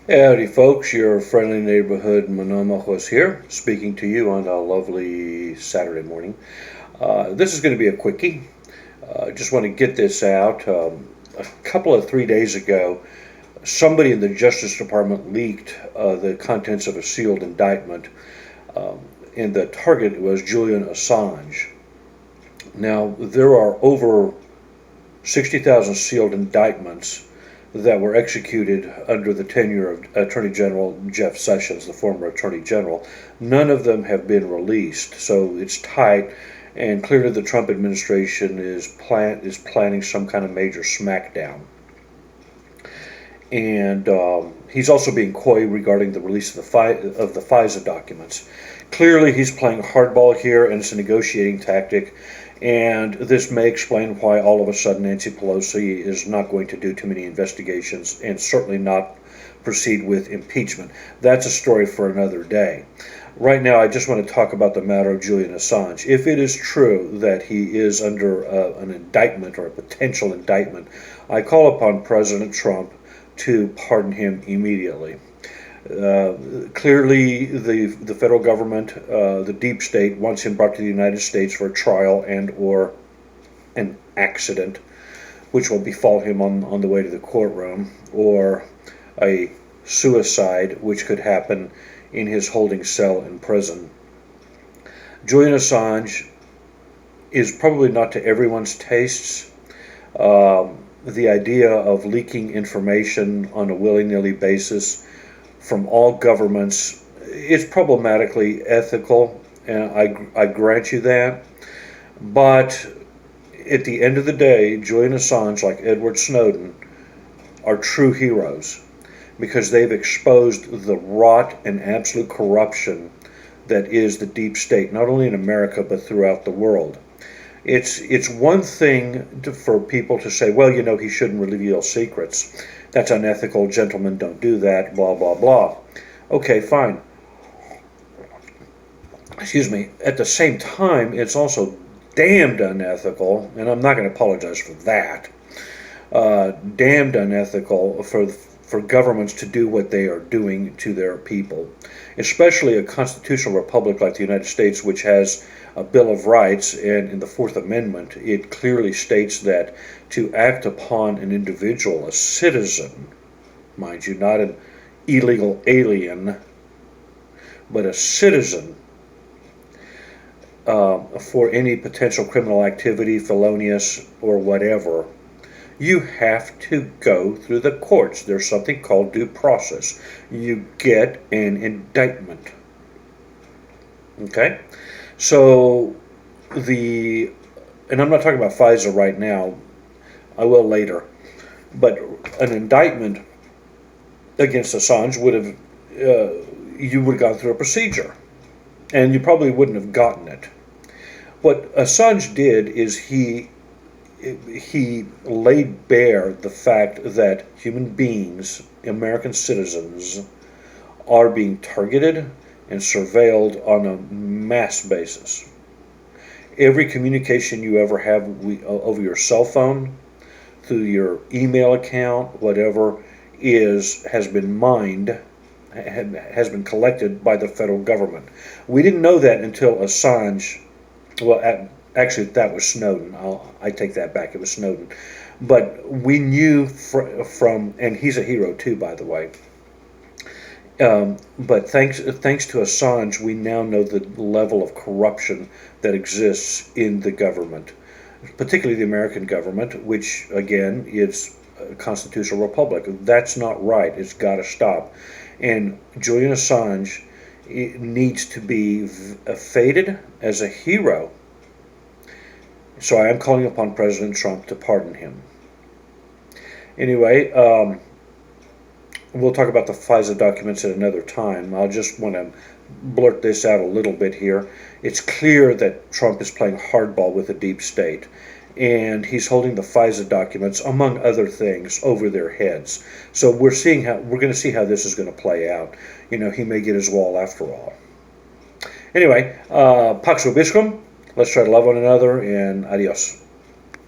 Howdy, folks. Your friendly neighborhood Monomachos here, speaking to you on a lovely Saturday morning. This is going to be a quickie. I just want to get this out. A couple of 3 days ago, somebody in the Justice Department leaked the contents of a sealed indictment, and the target was Julian Assange. Now, there are over 60,000 sealed indictments that were executed under the tenure of Attorney General Jeff Sessions, the former Attorney General. None of them have been released, so it's tight, and clearly the Trump administration is planning some kind of major smackdown. And he's also being coy regarding the release of the FISA documents. Clearly, he's playing hardball here, and it's a negotiating tactic. And this may explain why all of a sudden Nancy Pelosi is not going to do too many investigations and certainly not proceed with impeachment. That's a story for another day. Right now, I just want to talk about the matter of Julian Assange. If it is true that he is under an indictment or a potential indictment, I call upon President Trump to pardon him immediately. Clearly, the federal government, the deep state, wants him brought to the United States for a trial and or an accident, which will befall him on the way to the courtroom, or a suicide, which could happen in his holding cell in prison. Julian Assange is probably not to everyone's tastes. The idea of leaking information on a willy-nilly basis from all governments is problematically ethical, and I grant you that. But at the end of the day, Julian Assange, like Edward Snowden, are true heroes because they've exposed the rot and absolute corruption that is the deep state, not only in America but throughout the world. It's one thing for people to say, well, he shouldn't reveal secrets. That's unethical. Gentlemen don't do that, blah, blah, blah. Okay, fine. Excuse me. At the same time, it's also damned unethical, and I'm not going to apologize for that. Damned unethical for governments to do what they are doing to their people, especially a constitutional republic like the United States, which has a Bill of Rights, and in the Fourth Amendment, it clearly states that to act upon an individual, a citizen, mind you, not an illegal alien, but a citizen, for any potential criminal activity, felonious or whatever, you have to go through the courts. There's something called due process. You get an indictment. Okay? So, and I'm not talking about FISA right now, I will later, but an indictment against Assange would have, you would have gone through a procedure, and you probably wouldn't have gotten it. What Assange did is he laid bare the fact that human beings, American citizens, are being targeted and surveilled on a mass basis. Every communication you ever have over your cell phone, through your email account, whatever, has been mined, has been collected by the federal government. We didn't know that until Assange, well, actually, that was Snowden. I take that back. It was Snowden. But we knew from, and he's a hero too, by the way. But thanks to Assange, we now know the level of corruption that exists in the government, particularly the American government, which, again, is a constitutional republic. That's not right. It's got to stop. And Julian Assange needs to be feted as a hero. So I am calling upon President Trump to pardon him. Anyway, we'll talk about the FISA documents at another time. I'll just want to blurt this out a little bit here. It's clear that Trump is playing hardball with the deep state, and he's holding the FISA documents, among other things, over their heads. So we're going to see how this is going to play out. He may get his wall after all. Anyway, Pax Vobiscum. Let's try to love one another, and adios.